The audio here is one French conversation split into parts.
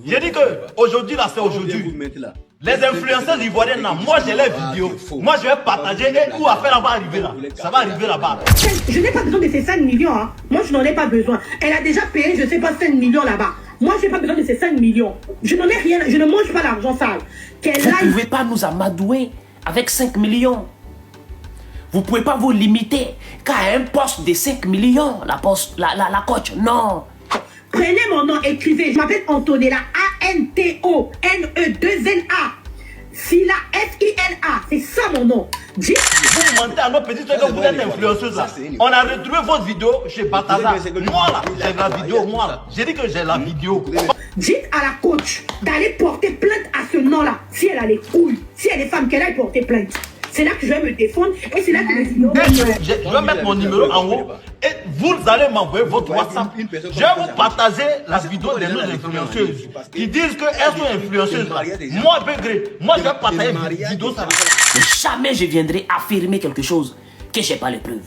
J'ai dit que aujourd'hui, là, c'est aujourd'hui. Les influenceurs ivoiriens, moi j'ai les vidéos. Moi je vais partager et où affaire va arriver là. Ça va arriver là-bas. Je n'ai pas besoin de ces 5 millions. Hein. Moi je n'en ai pas besoin. Elle a déjà payé, je ne sais pas, 5 millions là-bas. Moi je n'ai pas besoin de ces 5 millions. Je n'en ai rien, je ne mange pas l'argent sale. Vous ne pouvez pas nous amadouer avec 5 millions. Vous ne pouvez pas vous limiter qu'à un poste de 5 millions, la coach. Non. Prenez mon nom, écrivez. Je m'appelle Antonella, A-N-T-O-N-E-2-N-A. Sila, F-I-L-A. C'est ça mon nom. Vous mentez à nos petits soeurs que vous êtes influenceuse là. On a retrouvé votre vidéo chez Balthazar. Moi là, j'ai la vidéo, moi là. J'ai dit que j'ai la vidéo. Dites à la coach d'aller porter plainte à ce nom-là. Si elle a les couilles, si elle est femme, qu'elle aille porter plainte. C'est là que je vais me défendre et c'est là que je vais mettre mon numéro en haut et vous allez m'envoyer votre WhatsApp. Je vais vous partager la vidéo de nos influenceuses qui disent qu'elles sont influenceuses. Moi, Begré, moi je vais partager une vidéo ça. Mais jamais je viendrai affirmer quelque chose que je n'ai pas les preuves.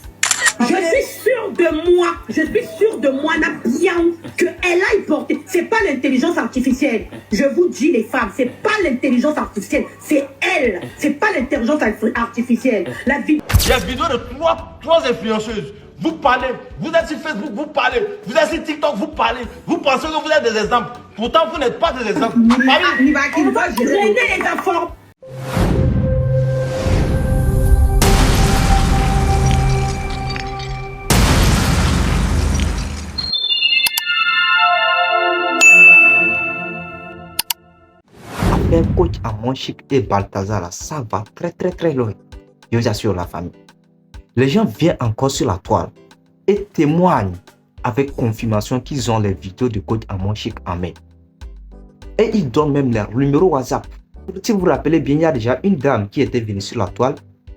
Je suis sûre de moi, bien qu'elle aille porter. C'est pas l'intelligence artificielle. Je vous dis les femmes, c'est pas l'intelligence artificielle, c'est elle. C'est pas l'intelligence artificielle. La vie. J'ai une vidéo de trois influenceuses. Vous parlez, vous êtes sur Facebook, vous parlez, vous êtes sur TikTok, vous parlez. Vous pensez que vous êtes des exemples. Pourtant, vous n'êtes pas des exemples. On va traîner les informations. Coach Amon Chic et Balthazar, ça va très loin. Je vous assure la famille. Les gens viennent encore sur la toile et témoignent avec confirmation qu'ils ont les vidéos de coach Amon Chic en main. Et ils donnent même leur numéro WhatsApp. Si vous vous rappelez bien, il y a déjà une dame qui était venue sur la toile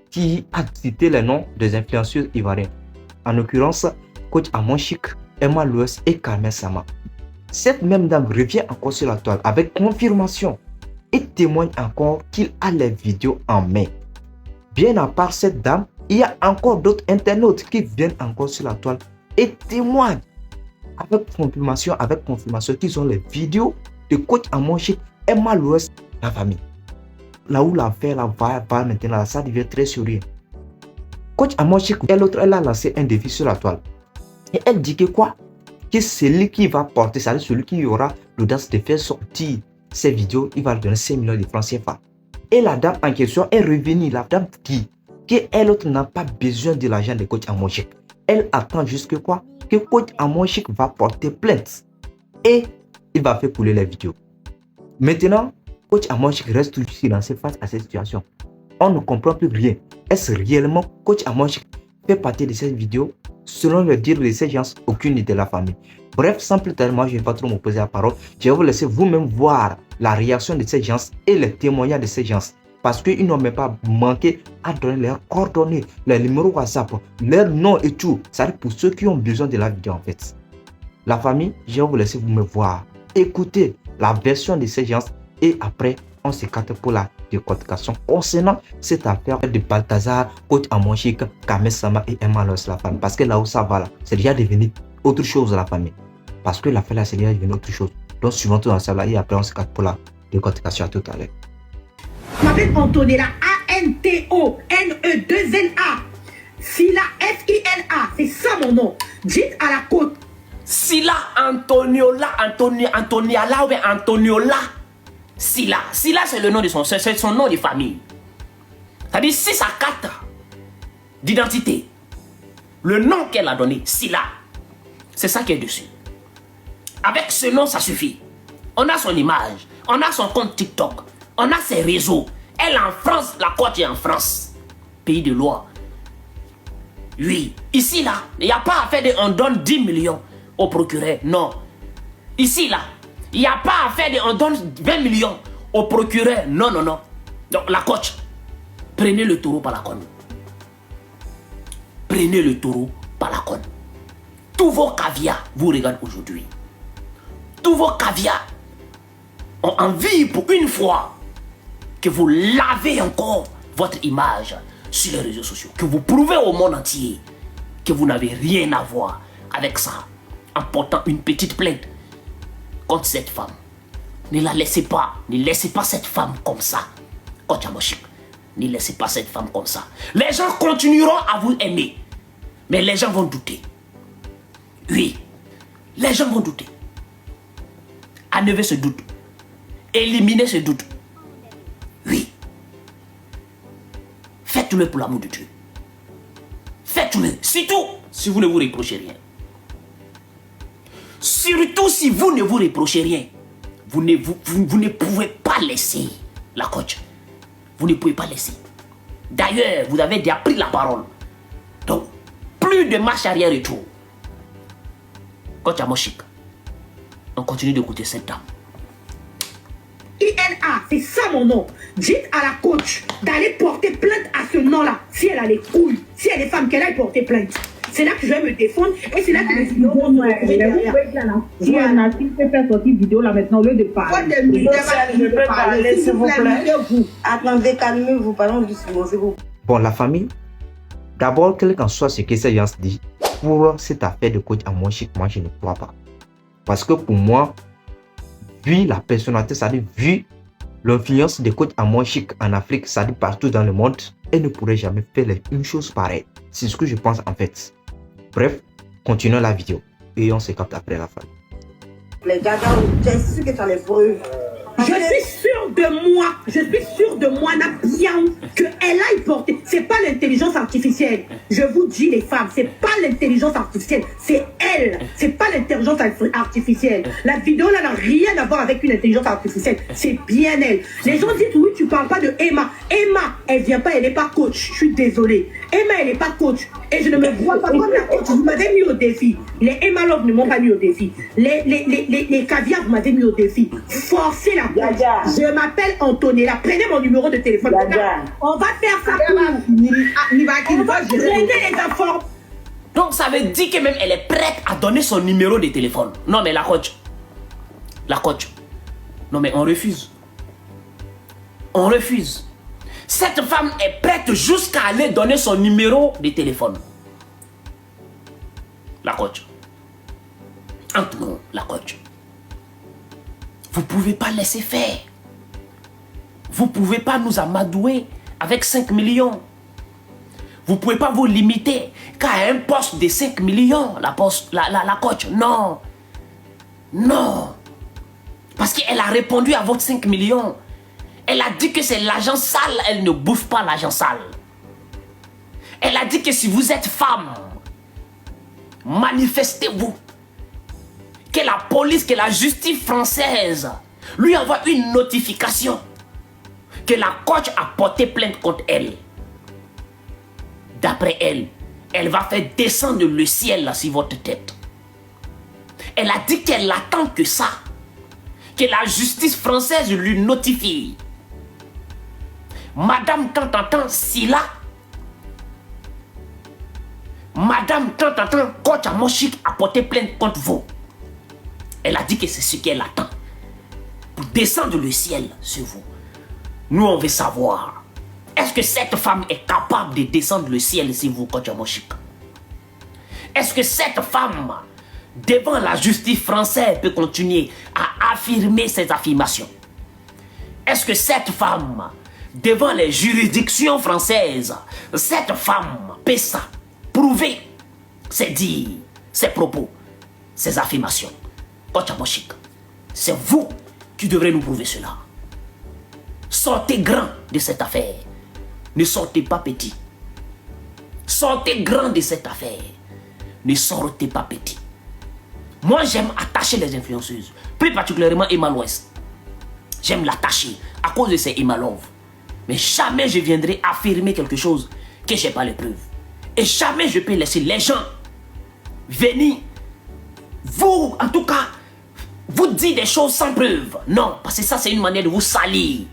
qui a cité les noms des influenceuses ivoiriennes. En l'occurrence, coach Amon Chic, Emma Louis et Carmen Sama. Cette même dame revient encore sur la toile avec confirmation et témoigne encore qu'il a les vidéos en main. Bien à part cette dame, il y a encore d'autres internautes qui viennent encore sur la toile et témoignent avec confirmation qu'ils ont les vidéos de coach Amon Chic, Emma Louis, la famille. Là où l'affaire va maintenant, ça devient très sérieux. Coach Amon Chic, elle a lancé un défi sur la toile. Et elle dit que quoi? Que celui qui va porter, c'est-à-dire celui qui aura l'audace de faire sortir ces vidéos, il va lui donner 5 millions de francs CFA. Et la dame en question est revenue. La dame dit qu'elle autre n'a pas besoin de l'argent de coach Amon Chic. Elle attend juste que quoi? Que coach Amon Chic va porter plainte. Et il va faire couler les vidéos. Maintenant, coach Amon Chic reste toujours silencieux face à cette situation. On ne comprend plus rien. Est-ce réellement coach Amon Chic fait partie de cette vidéo? Selon le dire de ces gens, aucune de la famille. Bref, sans plus tarder, moi je ne vais pas trop m'opposer à la parole. Je vais vous laisser vous-même voir la réaction de ces gens et les témoignages de ces gens. Parce qu'ils n'ont même pas manqué à donner leurs coordonnées, leur numéro WhatsApp, leur nom et tout. Ça pour ceux qui ont besoin de la vidéo en fait. La famille, je vais vous laisser vous me voir. Écoutez la version de ces gens et après on s'écarte pour la décortication concernant cette affaire de Balthazar, coach Amon Chic, Carmen Sama et Emma Louis, la famille. Parce que là où ça va là, c'est déjà devenu autre chose la famille. Parce que l'affaire là, c'est déjà devenu autre chose. Donc suivons tout dans ça là et après on s'écarte pour la décortication à tout à l'heure. Je m'appelle Antonella, A-N-T-O-N-E-2-N-A. Sila, F-I-L-A. C'est ça mon nom. Dites à la côte. Sila Antoniola, Antoniala ou Antoniola. Sila c'est le nom de c'est son nom de famille. C'est-à-dire c'est sa carte d'identité. Le nom qu'elle a donné, Sila. C'est ça qui est dessus. Avec ce nom, ça suffit. On a son image, on a son compte TikTok, on a ses réseaux. Elle est en France, la coach est en France. Pays de loi. Oui, ici là, il n'y a pas à faire on donne 10 millions au procureur. Non. Ici là, il n'y a pas à faire on donne 20 millions au procureur. Non. Donc la coach, prenez le taureau par la corne. Prenez le taureau par la corne. Tous vos caviars vous regardent aujourd'hui. Tous vos caviars ont envie pour une fois que vous lavez encore votre image sur les réseaux sociaux. Que vous prouvez au monde entier que vous n'avez rien à voir avec ça. En portant une petite plainte contre cette femme. Ne la laissez pas. Ne laissez pas cette femme comme ça. Coach Amoshik. Ne laissez pas cette femme comme ça. Les gens continueront à vous aimer. Mais les gens vont douter. Oui. Les gens vont douter. Enlevez ce doute. Éliminez ce doute. Oui. Faites-le pour l'amour de Dieu. Faites-le. Surtout si vous ne vous reprochez rien. Surtout si vous ne vous reprochez rien. Vous ne pouvez pas laisser la coach. Vous ne pouvez pas laisser. D'ailleurs, vous avez déjà pris la parole. Donc, plus de marche arrière-retour. Coach Amoshik, on continue d'écouter cette dame. INA, c'est ça mon nom. Dites à la coach d'aller porter plainte à ce nom-là. Si elle a les couilles, si elle est femme, qu'elle aille porter plainte. C'est là que je vais me défendre et c'est là que les vidéos vont me retrouver derrière. Si on a fait faire sortir vidéo là maintenant, au lieu de parler. Je peux parler, s'il vous plaît. Attendez, calmez-vous, parlons doucement, s'il vous plaît. Bon, la famille, d'abord, quel qu'en soit ce que ces gens disent, pour cette affaire de coach Amoshik, moi je ne crois pas. Parce que pour moi, vu la personnalité, c'est-à-dire vu l'influence des coachs Amoshik en Afrique, c'est-à-dire partout dans le monde, elle ne pourrait jamais faire une chose pareille. C'est ce que je pense en fait. Bref, continuons la vidéo et on se capte après la fin. Les gars, j'ai su que tu as les preuves. Je suis sûre de moi, Nabian, qu'elle aille porter. C'est pas l'intelligence artificielle. Je vous dis les femmes, c'est pas l'intelligence artificielle, c'est elle. C'est pas l'intelligence artificielle. La vidéo là n'a rien à voir avec une intelligence artificielle. C'est bien elle. Les gens disent oui, tu parles pas de Emma. Emma, elle vient pas, elle n'est pas coach. Je suis désolée. Emma, elle n'est pas coach. Et je ne me vois pas comme la coach. Vous m'avez mis au défi. Les Emma Love ne m'ont pas mis au défi. Les caviar, vous m'avez mis au défi. Forcez la coach. Je m'appelle Antonella. Prenez mon numéro de téléphone. On va faire ça pour on va traîner les informations. Donc ça veut dire que même elle est prête à donner son numéro de téléphone. Non mais la coach. Non mais on refuse. On refuse. Cette femme est prête jusqu'à aller donner son numéro de téléphone. La coach. Entre nous, la coach. Vous ne pouvez pas laisser faire. Vous ne pouvez pas nous amadouer avec 5 millions. Vous ne pouvez pas vous limiter qu'à un poste de 5 millions, la coach. Non. Non. Parce qu'elle a répondu à votre 5 millions. Elle a dit que c'est l'argent sale. Elle ne bouffe pas l'argent sale. Elle a dit que si vous êtes femme, manifestez-vous. Que la police, que la justice française lui envoie une notification que la coach a porté plainte contre elle. D'après elle, elle va faire descendre le ciel là, sur votre tête. Elle a dit qu'elle attend que ça. Que la justice française lui notifie. Madame, quand t'entends Silla, Madame, quand t'entends coach Amoshik a porté plainte contre vous. Elle a dit que c'est ce qu'elle attend pour descendre le ciel sur vous. Nous, on veut savoir, est-ce que cette femme est capable de descendre le ciel sur vous, coach Amoshik? Est-ce que cette femme, devant la justice française, peut continuer à affirmer ses affirmations? Est-ce que cette femme, devant les juridictions françaises, cette femme peut ça, prouver ses dires, ses propos, ses affirmations? Coach Amoshik, c'est vous qui devrez nous prouver cela. Sortez grand de cette affaire. Ne sortez pas petit. Sortez grand de cette affaire. Ne sortez pas petit. Moi, j'aime attacher les influenceuses. Plus particulièrement Emma l'Ouest. J'aime l'attacher à cause de ses Emma Love. Mais jamais je viendrai affirmer quelque chose que je n'ai pas les preuves. Et jamais je peux laisser les gens venir, vous, en tout cas, vous dire des choses sans preuve. Non, parce que ça, c'est une manière de vous salir.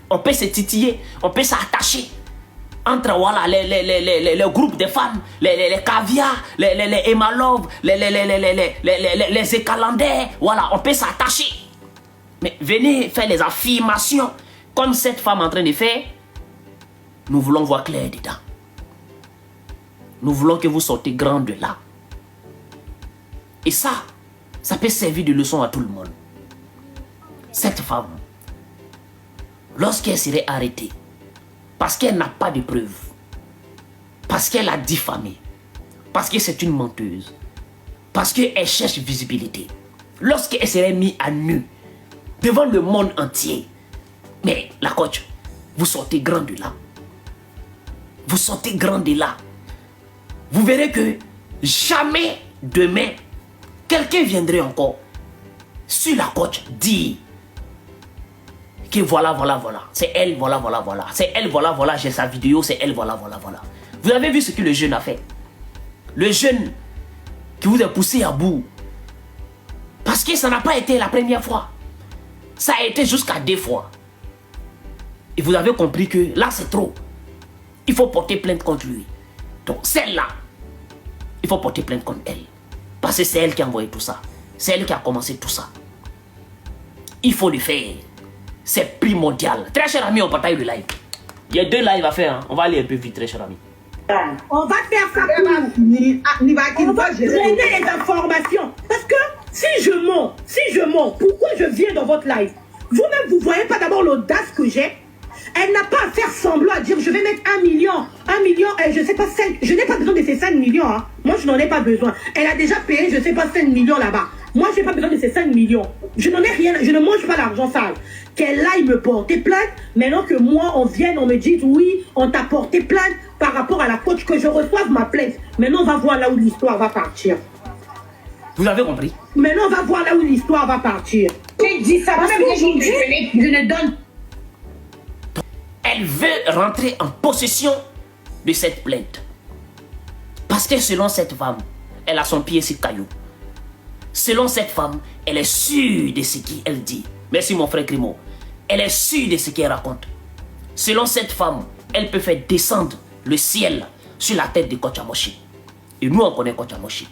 On peut se titiller, on peut s'attacher entre voilà, les groupes de femmes, les caviars, les Emma Love, les écalandais. Voilà, on peut s'attacher. Mais venez faire les affirmations comme cette femme est en train de faire. Nous voulons voir clair dedans. Nous voulons que vous sortez grand de là. Et ça peut servir de leçon à tout le monde. cette femme, lorsqu'elle serait arrêtée, parce qu'elle n'a pas de preuves, parce qu'elle a diffamé, parce que c'est une menteuse, parce qu'elle cherche visibilité, lorsqu'elle serait mise à nu devant le monde entier, mais la coach, vous sortez grand de là. Vous sortez grand de là. Vous verrez que jamais demain, quelqu'un viendrait encore sur la coach dire que voilà. C'est elle, voilà. C'est elle, voilà, j'ai sa vidéo, c'est elle, voilà. Vous avez vu ce que le jeune a fait. Le jeune qui vous a poussé à bout. Parce que ça n'a pas été la première fois. Ça a été jusqu'à 2 fois. Et vous avez compris que là, c'est trop. Il faut porter plainte contre lui. Donc, celle-là, il faut porter plainte contre elle. Parce que c'est elle qui a envoyé tout ça. C'est elle qui a commencé tout ça. Il faut le faire. C'est primordial. Très cher ami, on partage le live. Il y a 2 lives à faire. Hein. On va aller un peu vite, très cher ami. On va faire ça pour on va donner les informations. Parce que si je mens, pourquoi je viens dans votre live? Vous-même, vous ne voyez pas d'abord l'audace que j'ai. Elle n'a pas à faire semblant à dire je vais mettre 1 million, je sais pas 5, je n'ai pas besoin de ces 5 millions. Hein. Moi, je n'en ai pas besoin. Elle a déjà payé, je sais pas 5 millions là-bas. Moi, je n'ai pas besoin de ces 5 millions. Je n'en ai rien, je ne mange pas l'argent sale. Qu'elle aille me porter plainte, maintenant que moi, on vienne, on me dise oui, on t'a porté plainte par rapport à la coach, que je reçoive ma plainte. Maintenant, on va voir là où l'histoire va partir. Vous avez compris? Maintenant, on va voir là où l'histoire va partir. J'ai dit ça, parce qu'aujourd'hui, je ne donne. Elle veut rentrer en possession de cette plainte. Parce que selon cette femme, elle a son pied sur caillou. Selon cette femme, elle est sûre de ce qu'elle dit. Merci mon frère Crimo. Elle est sûre de ce qu'elle raconte. Selon cette femme, elle peut faire descendre le ciel sur la tête de Coach Amochi. Et nous, on connaît Coach Amochi.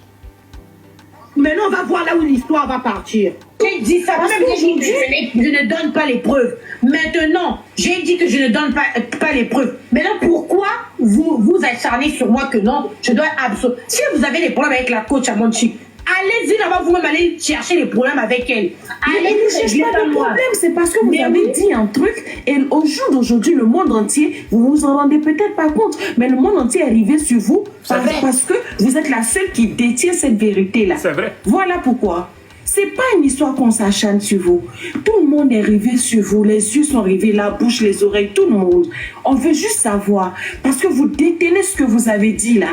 Maintenant, on va voir là où l'histoire va partir. J'ai dit ça, parce qu'aujourd'hui, je ne donne pas les preuves. Maintenant, j'ai dit que je ne donne pas les preuves. Maintenant, pourquoi vous acharnez sur moi que non, je dois absolument... Si vous avez des problèmes avec la coach Amochi, allez-y là-bas, vous-même allez chercher les problèmes avec elle. Elle ne cherche pas de problème, c'est parce que vous avez dit un truc et au jour d'aujourd'hui, le monde entier, vous vous en rendez peut-être pas compte, mais le monde entier est arrivé sur vous parce que vous êtes la seule qui détient cette vérité-là. C'est vrai. Voilà pourquoi. C'est pas une histoire qu'on s'acharne sur vous. Tout le monde est arrivé sur vous, les yeux sont rivés, la bouche, les oreilles, tout le monde. On veut juste savoir, parce que vous détenez ce que vous avez dit là.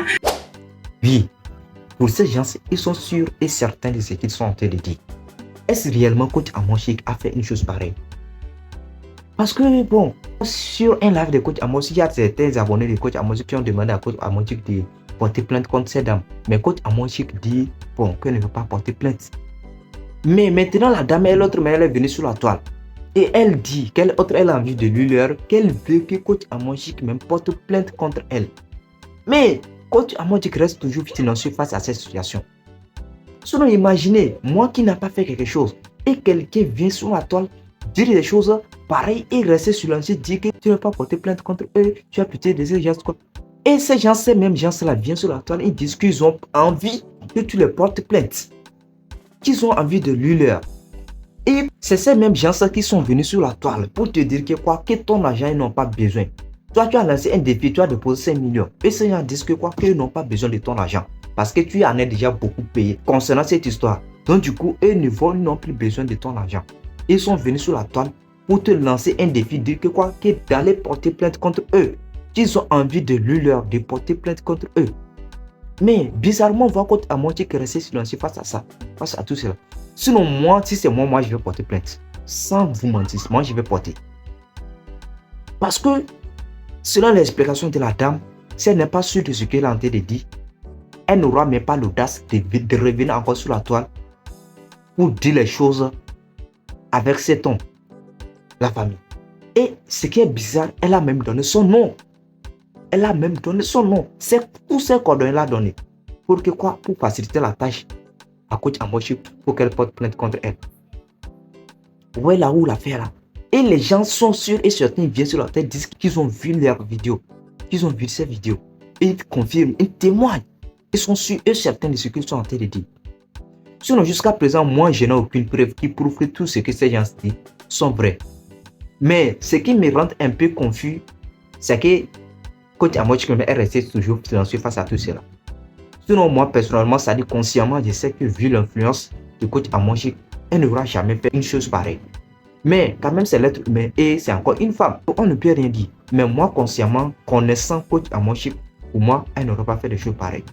Oui. Pour ces gens, ils sont sûrs et certains de ce qu'ils sont en train de dire. Est-ce réellement Coach Amochi a fait une chose pareille? Parce que, bon, sur un live de Coach Amochi, il y a certains abonnés de Coach Amochi qui ont demandé à Coach Amochi de porter plainte contre ces dames. Mais Coach Amochi dit, bon, qu'elle ne veut pas porter plainte. Mais maintenant, la dame, elle est venue sur la toile. Et elle dit qu'elle a envie de lui leur qu'elle veut que Coach Amochi même porte plainte contre elle. Mais Coach Amochi reste toujours silencieux face à cette situation. Sinon, imaginez, moi qui n'ai pas fait quelque chose et quelqu'un vient sur la toile dire des choses pareilles et rester silencieux, dire que tu ne veux pas porter plainte contre eux, tu as pitié de ces gens. Et ces mêmes gens-là viennent sur la toile et disent qu'ils ont envie que tu les portes plainte. Qu'ils ont envie de lui leur. Et c'est ces mêmes gens qui sont venus sur la toile pour te dire que ton argent, ils n'ont pas besoin. Toi, tu as lancé un défi, tu as déposé 5 millions. Et ces gens disent qu'ils n'ont pas besoin de ton argent. Parce que tu en as déjà beaucoup payé concernant cette histoire. Donc du coup, eux n'ont plus besoin de ton argent. Ils sont venus sur la toile pour te lancer un défi, dire que d'aller porter plainte contre eux. Qu'ils ont envie de lui leur de porter plainte contre eux. Mais bizarrement, on voit Coach Amochi qui reste silencieux face à ça, face à tout cela. Sinon, moi, si c'est moi, je vais porter plainte. Sans vous mentir, moi, je vais porter. Parce que, selon l'explication de la dame, si elle n'est pas sûre de ce qu'elle a en train de dire, elle n'aura même pas l'audace de revenir encore sur la toile pour dire les choses avec ses tons, la famille. Et ce qui est bizarre, elle a même donné son nom. Elle a même donné son nom. C'est tous ces coordonnées là donné. Pour que quoi? Pour faciliter la tâche à Coach Amochi pour qu'elle porte plainte contre elle. Ouais, là où l'affaire là. Et les gens sont sûrs et certains viennent sur la tête, disent qu'ils ont vu leurs vidéos. Qu'ils ont vu ces vidéos. Et ils confirment, ils témoignent. Ils sont sûrs et certains de ce qu'ils sont en train de dire. Sinon, jusqu'à présent, moi, je n'ai aucune preuve qui prouve que tout ce que ces gens disent sont vraies. Mais ce qui me rend un peu confus, c'est que Coach Amoshik est resté toujours silencieux face à tout cela. Sinon, moi, personnellement, ça dit consciemment, je sais que vu l'influence de Coach Amoshik, elle n'aura jamais fait une chose pareille. Mais quand même, c'est l'être humain et c'est encore une femme. On ne peut rien dire. Mais moi, consciemment, connaissant Coach Amoshik, pour moi, elle n'aurait pas fait de choses pareilles.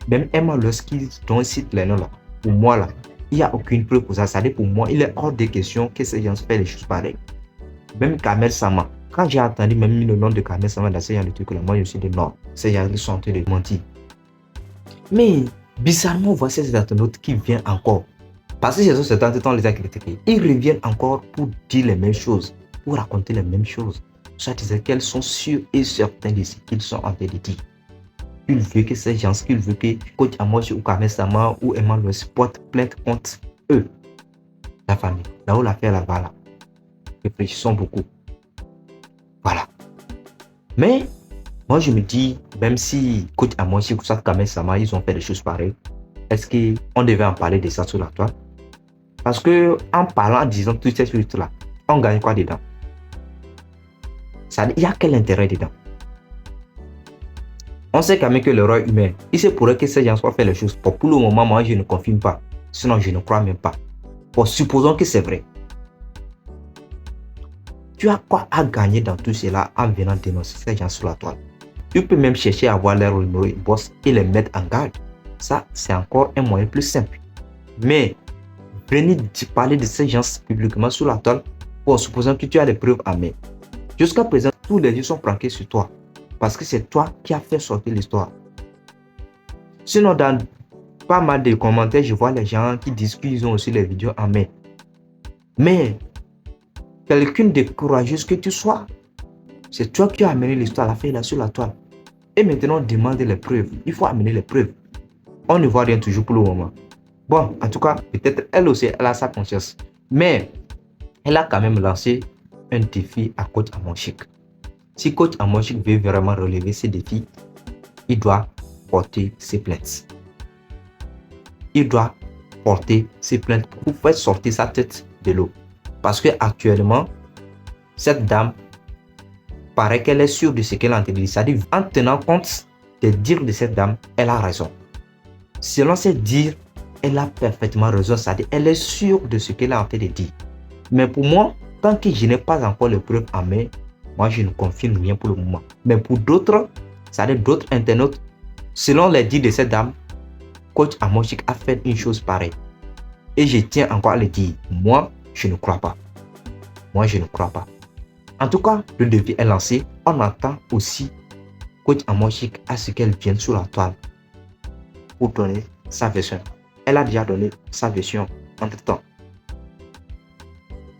Même Emma, lorsqu'il cite les noms là, pour moi là, il n'y a aucune preuve pour ça. Ça dit pour moi, il est hors de question que ces gens fassent des choses pareilles. Même Kamel Sama. Quand j'ai entendu même le nom de Kamel Sama dans ces gens de trucs là, moi je me suis dit non, ces gens sont en train de mentir. Mais bizarrement, voici ces internautes qui viennent encore. Parce que ces autres temps les a critiqués. Ils reviennent encore pour dire les mêmes choses, pour raconter les mêmes choses. Soit disant qu'elles sont sûres et certaines de ce qu'ils sont en train de dire. Il veut que ces gens, qu'il veut que Coach Amoshik ou Kamel Sama ou Emma le portent plainte contre eux. La famille. Là où l'affaire là-bas là. Réfléchissons beaucoup. Voilà. Mais moi je me dis, même si Coach Amoshik ou ça Kamel Sama ils ont fait des choses pareilles, est-ce qu'on devait en parler de ça sur la toile? Parce que en parlant, en disant toutes ces choses là, on gagne quoi dedans? Il y a quel intérêt dedans? On sait quand même que le roi humain, il se pourrait que ces gens soient fait les choses. Pour le moment, moi je ne confirme pas. Sinon je ne crois même pas. Supposons que c'est vrai. Tu as quoi à gagner dans tout cela en venant dénoncer ces gens sur la toile? Tu peux même chercher à avoir leur numéro de boss et les mettre en garde. Ça, c'est encore un moyen plus simple. Mais venir parler de ces gens publiquement sur la toile, supposant que tu as des preuves à main. Jusqu'à présent, tous les yeux sont braqués sur toi. Parce que c'est toi qui as fait sortir l'histoire. Sinon, dans pas mal de commentaires, je vois les gens qui disent qu'ils ont aussi les vidéos en main. Mais quelqu'un de courageux que tu sois, c'est toi qui as amené l'histoire à la fin là sur la toile. Et maintenant, on demande les preuves. Il faut amener les preuves. On ne voit rien toujours pour le moment. Bon, en tout cas, peut-être elle aussi, elle a sa conscience. Mais elle a quand même lancé un défi à Coach Amoshik. Si Coach Amoshik veut vraiment relever ces défis, il doit porter ses plaintes. Il doit porter ses plaintes pour faire sortir sa tête de l'eau. Parce que actuellement, cette dame paraît qu'elle est sûre de ce qu'elle a entendu. C'est-à-dire, en tenant compte des dires de cette dame, elle a raison. Selon ses dires, elle a parfaitement raison. C'est-à-dire, elle est sûre de ce qu'elle a en train de dire. Mais pour moi, tant que je n'ai pas encore les preuves en main, moi je ne confirme rien pour le moment. Mais pour d'autres, c'est-à-dire d'autres internautes, selon les dires de cette dame, Coach Amoshik a fait une chose pareille. Et je tiens encore à le dire. Moi, je ne crois pas. Moi, je ne crois pas. En tout cas, le défi est lancé. On attend aussi Coach Amoshik à ce qu'elle vienne sur la toile pour donner sa version. Elle a déjà donné sa version entre-temps.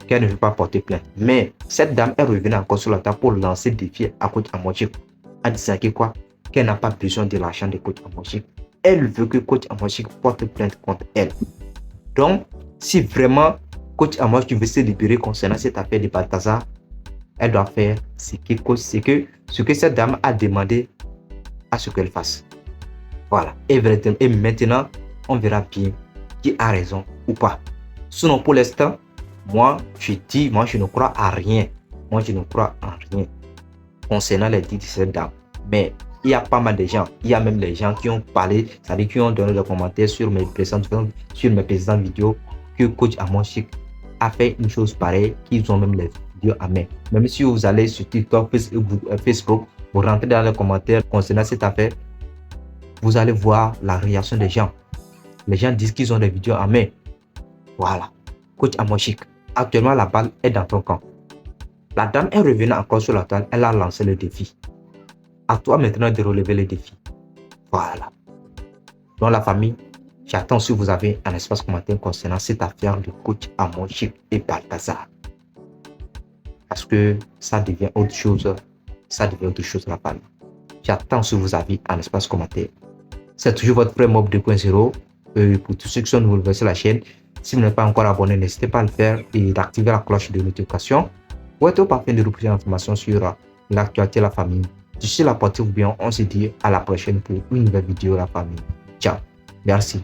Qu'elle ne veut pas porter plainte. Mais cette dame est revenue encore sur la table pour lancer le défi à Coach Amoshik. En disant que quoi? Qu'elle n'a pas besoin de l'argent de Coach Amoshik. Elle veut que Coach Amoshik porte plainte contre elle. Donc, si vraiment Coach Amoshik veut se libérer concernant cette affaire de Balthazar, elle doit faire ce que cette dame a demandé à ce qu'elle fasse. Voilà. Et maintenant, on verra bien qui a raison ou pas. Sinon, pour l'instant, moi, je dis, moi, je ne crois à rien. Moi, je ne crois en rien concernant les dits de cette dame. Mais il y a pas mal de gens. Il y a même les gens qui ont parlé, c'est-à-dire qui ont donné des commentaires sur mes précédentes vidéos que Coach Amoshik a fait une chose pareille, qu'ils ont même les vidéos à main. Même si vous allez sur TikTok, Facebook, vous rentrez dans les commentaires concernant cette affaire, vous allez voir la réaction des gens. Les gens disent qu'ils ont des vidéos à main. Voilà. Coach Amoshik, actuellement la balle est dans ton camp. La dame est revenue encore sur la toile, elle a lancé le défi. À toi maintenant de relever le défi. Voilà. Dans la famille, j'attends si vous avez un espace commentaire concernant cette affaire de Coach Amoshik et Balthazar. Parce que ça devient autre chose. Ça devient autre chose la famille. J'attends si vous avez un espace commentaire. C'est toujours votre frère Mob 2.0. Pour tous ceux qui sont nouveaux sur la chaîne, si vous n'êtes pas encore abonné, n'hésitez pas à le faire et d'activer la cloche de notification pour être au parfum de plus d'informations sur l'actualité de la famille. D'ici là, portez-vous bien. On se dit à la prochaine pour une nouvelle vidéo de la famille. Ciao. Merci.